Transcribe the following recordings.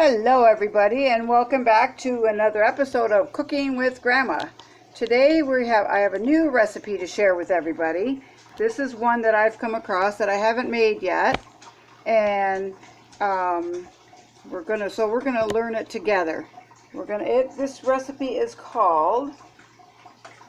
Hello everybody, and welcome back to another episode of Cooking with Grandma. Today I have a new recipe to share with everybody. This is one that I've come across that I haven't made yet, and we're gonna learn it together. This recipe is called,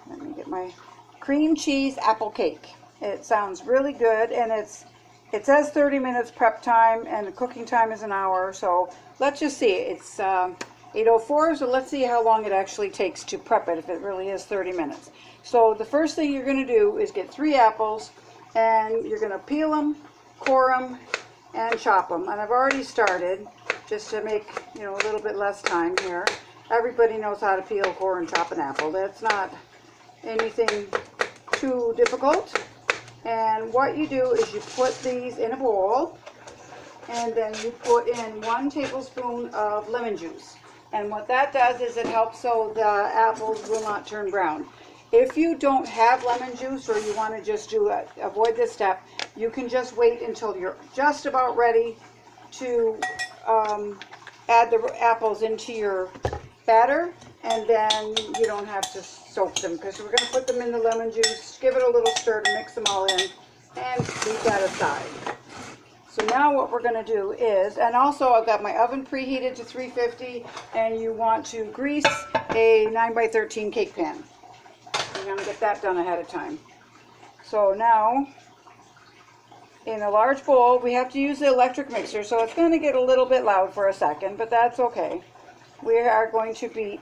let me get my cream cheese apple cake. It sounds really good, and it says 30 minutes prep time and the cooking time is an hour, so let's just see. It's 8:04, so let's see how long it actually takes to prep it, if it really is 30 minutes. So the first thing you're going to do is get 3 apples, and you're going to peel them, core them, and chop them. And I've already started, just to make a little bit less time here. Everybody knows how to peel, core, and chop an apple. That's not anything too difficult. And what you do is you put these in a bowl, and then you put in 1 tablespoon of lemon juice. And what that does is it helps so the apples will not turn brown. If you don't have lemon juice, or you want to just avoid this step, you can just wait until you're just about ready to add the apples into your batter, and then you don't have to soak them, because we're going to put them in the lemon juice, give it a little stir to mix them all in, and leave that aside. So now what we're going to do is, and also I've got my oven preheated to 350, and you want to grease a 9x13 cake pan. You're going to get that done ahead of time. So now, in a large bowl, we have to use the electric mixer, so it's going to get a little bit loud for a second, but that's okay. We are going to beat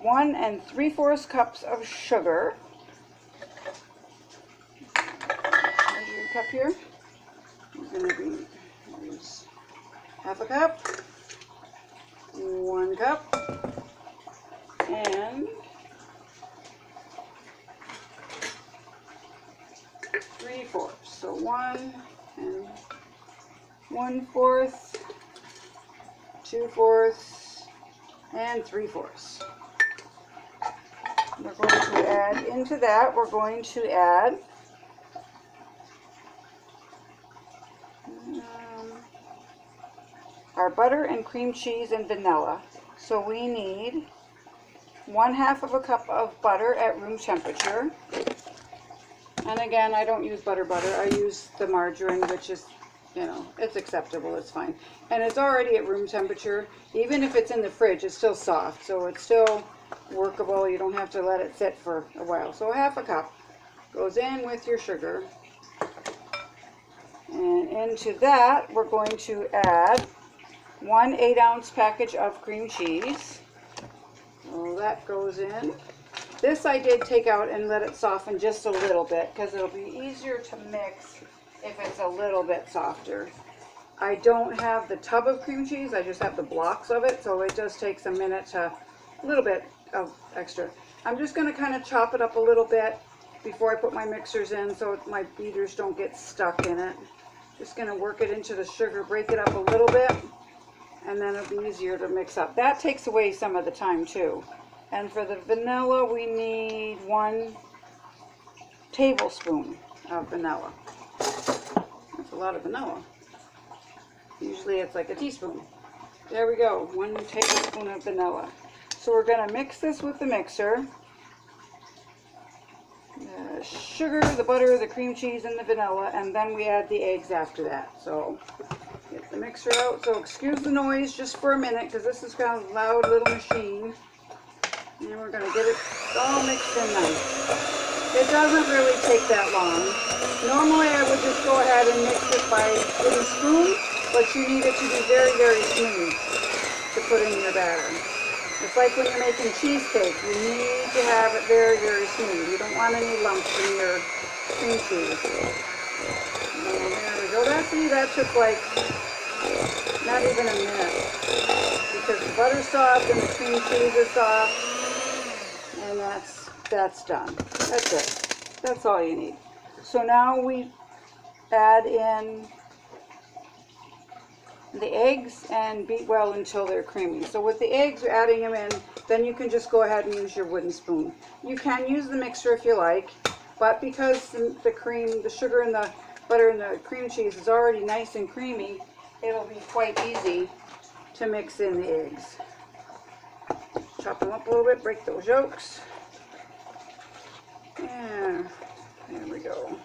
1 3/4 cups of sugar. Measure your cup here. We're going to use 1/2 cup, 1 cup, and 3/4. So 1 1/4, 2/4, and 3/4. We're going to add into that, we're going to add our butter and cream cheese and vanilla. So we need 1/2 cup of butter at room temperature. And again, I don't use butter, I use the margarine, which is, it's acceptable, it's fine. And it's already at room temperature. Even if it's in the fridge, it's still soft, so it's still workable. You don't have to let it sit for a while. So 1/2 cup goes in with your sugar. And into that, we're going to add 1 8-ounce package of cream cheese. So that goes in. This I did take out and let it soften just a little bit, because it'll be easier to mix if it's a little bit softer. I don't have the tub of cream cheese, I just have the blocks of it, so it just takes a minute to, a little bit of extra. I'm just going to kind of chop it up a little bit before I put my mixers in, so my beaters don't get stuck in it. Just going to work it into the sugar, break it up a little bit, and then it'll be easier to mix up. That takes away some of the time too. And for the vanilla, we need 1 tablespoon of vanilla. That's a lot of vanilla. Usually it's like a teaspoon. There we go, 1 tablespoon of vanilla. So we're going to mix this with the mixer. The sugar, the butter, the cream cheese, and the vanilla, and then we add the eggs after that. So get the mixer out. So excuse the noise just for a minute, because this is kind of a loud little machine. And we're going to get it all mixed in nice. It doesn't really take that long. Normally I would just go ahead and mix it by a spoon, but you need it to be very, very smooth to put in your batter. It's like when you're making cheesecake, you need to have it very, very smooth. You don't want any lumps in your cream cheese. And there we go. That took like not even a minute, because the butter's soft and the cream cheese is soft. And that's done. That's it. That's all you need. So now we add in the eggs and beat well until they're creamy. So with the eggs, you're adding them in, then you can just go ahead and use your wooden spoon. You can use the mixer if you like, but because the sugar and the butter and the cream cheese is already nice and creamy, it'll be quite easy to mix in the eggs. Chop them up a little bit, break those yolks. And there we go.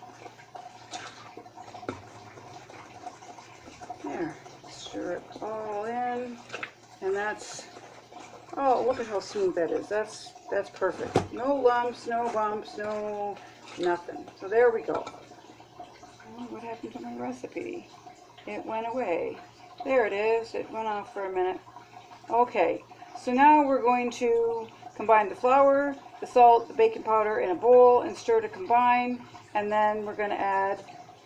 There, stir it all in, and that's, oh, look at how smooth that is. That's perfect. No lumps, no bumps, no nothing. So there we go. Oh, what happened to my recipe? It went away. There it is. It went off for a minute. Okay, so now we're going to combine the flour, the salt, the baking powder in a bowl and stir to combine, and then we're going to add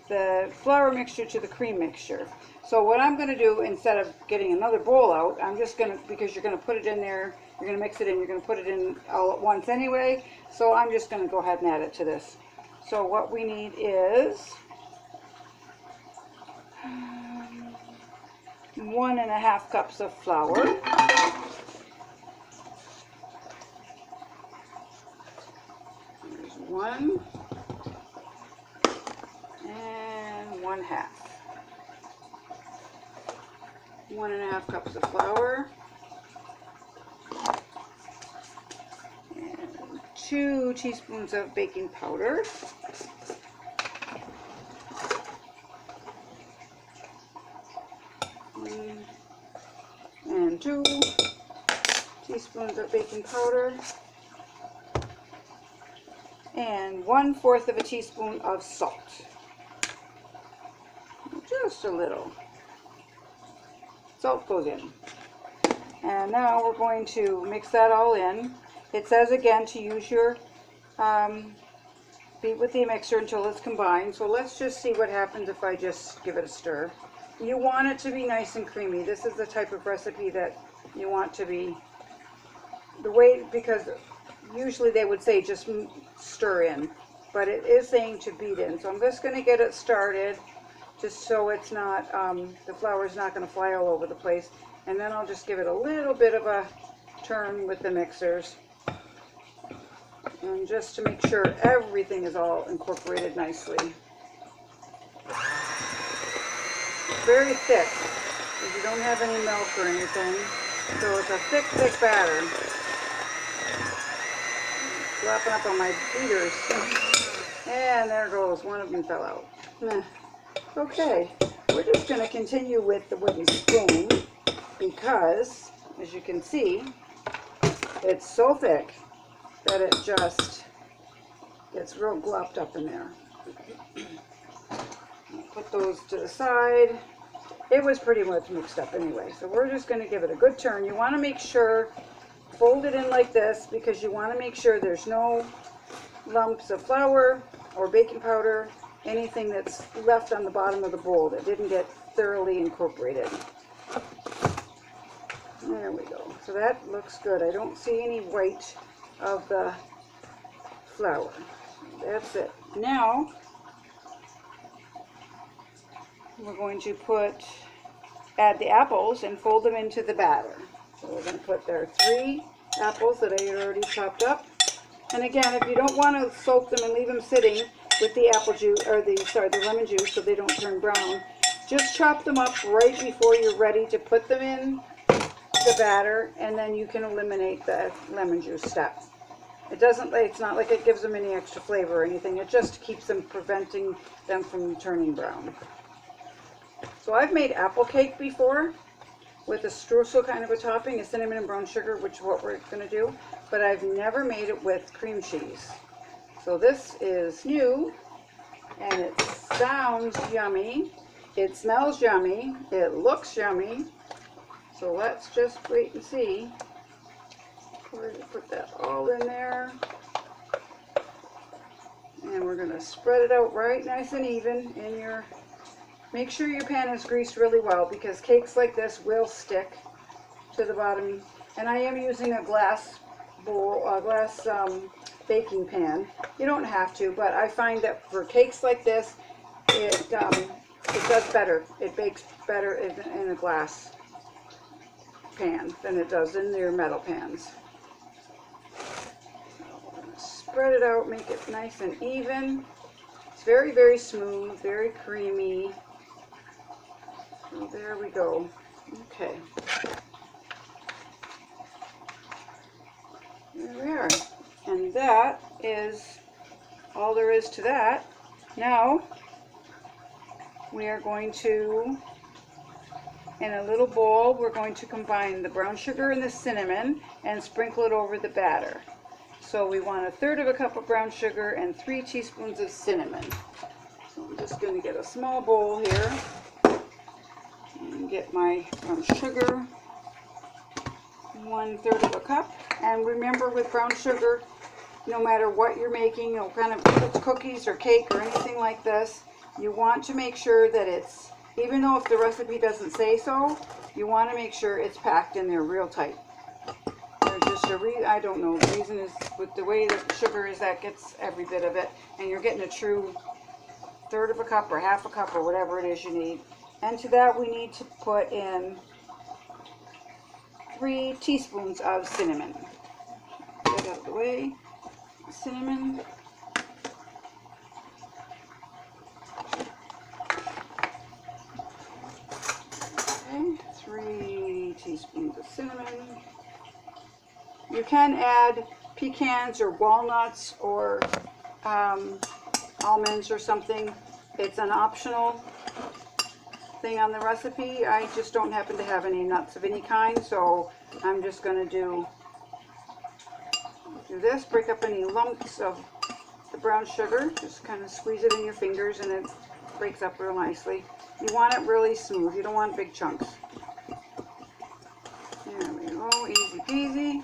the flour mixture to the cream mixture. So what I'm going to do, instead of getting another bowl out, I'm just going to, because you're going to put it in there, you're going to mix it in, you're going to put it in all at once anyway, so I'm just going to go ahead and add it to this. So what we need is 1½ cups of flour. There's 1 and 1/2. 1½ cups of flour and 2 teaspoons of baking powder. And 2 teaspoons of baking powder and 1/4 of a teaspoon of salt. Just a little. Salt goes in. And now we're going to mix that all in. It says again to use your beat with the mixer until it's combined. So let's just see what happens if I just give it a stir. You want it to be nice and creamy. This is the type of recipe that you want to be the way, because usually they would say just stir in, but it is saying to beat in. So I'm just going to get it started just so it's not, the flour is not going to fly all over the place. And then I'll just give it a little bit of a turn with the mixers. And just to make sure everything is all incorporated nicely. It's very thick, because you don't have any milk or anything. So it's a thick, thick batter. Flopping up on my beaters. And there goes, one of them fell out. Okay, we're just going to continue with the wooden spoon because, as you can see, it's so thick that it just gets real glopped up in there. Put those to the side. It was pretty much mixed up anyway, so we're just going to give it a good turn. You want to make sure, fold it in like this, because you want to make sure there's no lumps of flour or baking powder, anything that's left on the bottom of the bowl that didn't get thoroughly incorporated. There we go. So that looks good. I don't see any white of the flour. That's it. Now we're going to add the apples and fold them into the batter. So we're going to put there 3 apples that I had already chopped up. And again, if you don't want to soak them and leave them sitting with the apple juice, or the lemon juice, so they don't turn brown, just chop them up right before you're ready to put them in the batter, and then you can eliminate the lemon juice step. It's not like it gives them any extra flavor or anything. It just keeps them, preventing them from turning brown. So I've made apple cake before with a streusel kind of a topping, a cinnamon and brown sugar, which is what we're going to do, but I've never made it with cream cheese. So this is new, and it sounds yummy, it smells yummy, it looks yummy. So let's just wait and see. We're going to put that all in there. And we're going to spread it out right nice and even in your, make sure your pan is greased really well, because cakes like this will stick to the bottom. And I am using a glass bowl, baking pan. You don't have to, but I find that for cakes like this, it does better. It bakes better in a glass pan than it does in your metal pans. So spread it out, make it nice and even. It's very, very smooth, very creamy. So there we go. Okay. There we are. And that is all there is to that. Now we are going to, in a little bowl, we're going to combine the brown sugar and the cinnamon and sprinkle it over the batter. So we want 1/3 cup of brown sugar and 3 teaspoons of cinnamon. So I'm just going to get a small bowl here and get my brown sugar, 1/3 cup. And remember, with brown sugar, no matter what you're making, kind of if it's cookies or cake or anything like this, you want to make sure that it's, even though if the recipe doesn't say so, you want to make sure it's packed in there real tight. There's just I don't know, the reason is with the way that the sugar is, that gets every bit of it, and you're getting a true 1/3 cup or 1/2 cup or whatever it is you need. And to that we need to put in 3 teaspoons of cinnamon. Get out of the way. Cinnamon. Okay, 3 teaspoons of cinnamon. You can add pecans or walnuts or almonds or something. It's an optional thing on the recipe. I just don't happen to have any nuts of any kind, so I'm just going to do this. Break up any lumps of the brown sugar. Just kind of squeeze it in your fingers and it breaks up real nicely. You want it really smooth. You don't want big chunks. There we go. Easy peasy.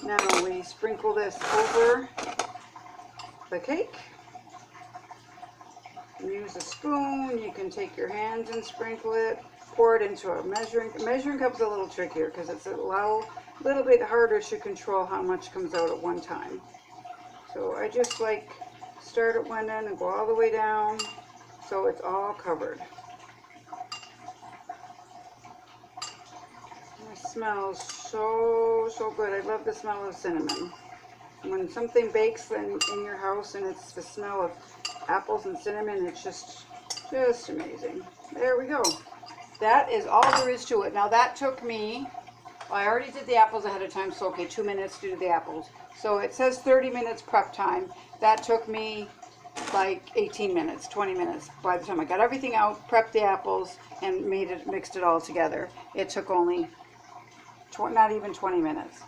Now we sprinkle this over the cake. Use a spoon. You can take your hands and sprinkle it. Pour it into a measuring cup's a little trickier because it's a little bit harder to control how much comes out at one time. So I just like start at one end and go all the way down so it's all covered. It smells so good. I love the smell of cinnamon. When something bakes in your house and it's the smell of apples and cinnamon, it's just amazing. There we go. That is all there is to it. Now that took me, well, I already did the apples ahead of time, so okay, 2 minutes to do the apples. So it says 30 minutes prep time. That took me like 18 minutes, 20 minutes by the time I got everything out, prepped the apples, and mixed it all together. It took only not even 20 minutes.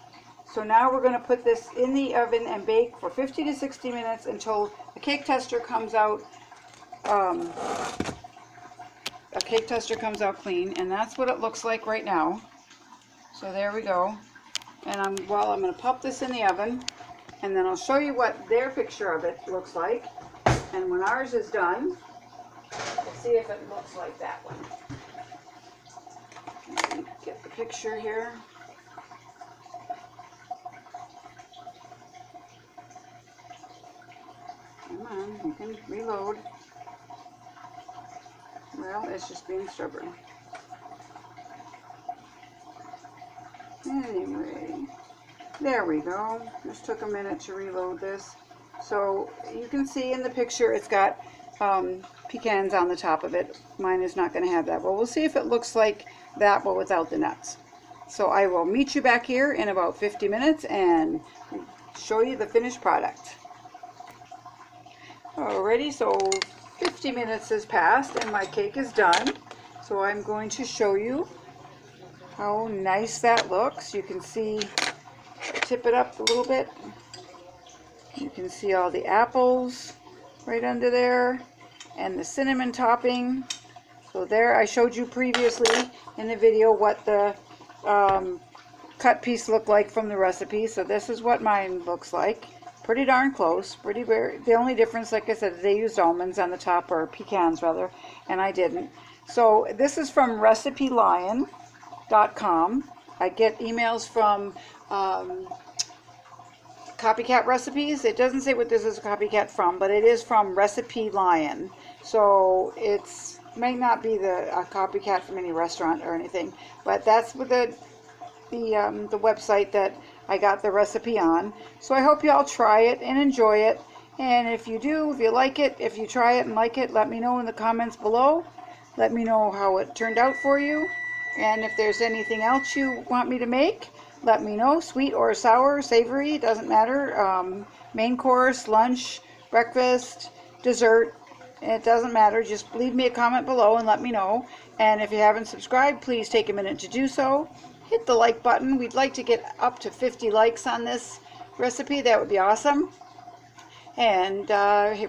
So now we're going to put this in the oven and bake for 50 to 60 minutes until a cake tester comes out. A cake tester comes out clean, and that's what it looks like right now. So there we go. And I'm going to pop this in the oven, and then I'll show you what their picture of it looks like. And when ours is done, we'll see if it looks like that one. Let me get the picture here. Come on, you can reload. Well, it's just being stubborn. Anyway, there we go. Just took a minute to reload this. So you can see in the picture it's got pecans on the top of it. Mine is not going to have that. But we'll see if it looks like that but without the nuts. So I will meet you back here in about 50 minutes and show you the finished product. Alrighty, so 50 minutes has passed and my cake is done. So I'm going to show you how nice that looks. You can see, tip it up a little bit. You can see all the apples right under there and the cinnamon topping. So there, I showed you previously in the video what the cut piece looked like from the recipe. So this is what mine looks like. Pretty darn close. The only difference, like I said, they used almonds on the top, or pecans rather, and I didn't. So this is from recipelion.com. I get emails from copycat recipes. It doesn't say what this is a copycat from, but it is from Recipe Lion. So it's may not be a copycat from any restaurant or anything, but that's what the website that I got the recipe on. So I hope you all try it and enjoy it. And if you do, if you like it, if you try it and like it, let me know in the comments below. Let me know how it turned out for you. And if there's anything else you want me to make, let me know. Sweet or sour, savory, doesn't matter. Main course, lunch, breakfast, dessert, it doesn't matter. Just leave me a comment below and let me know. And if you haven't subscribed, please take a minute to do so. Hit the like button. We'd like to get up to 50 likes on this recipe. That would be awesome. And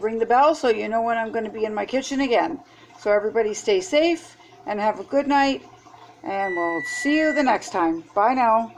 ring the bell so you know when I'm going to be in my kitchen again. So everybody stay safe and have a good night. And we'll see you the next time. Bye now.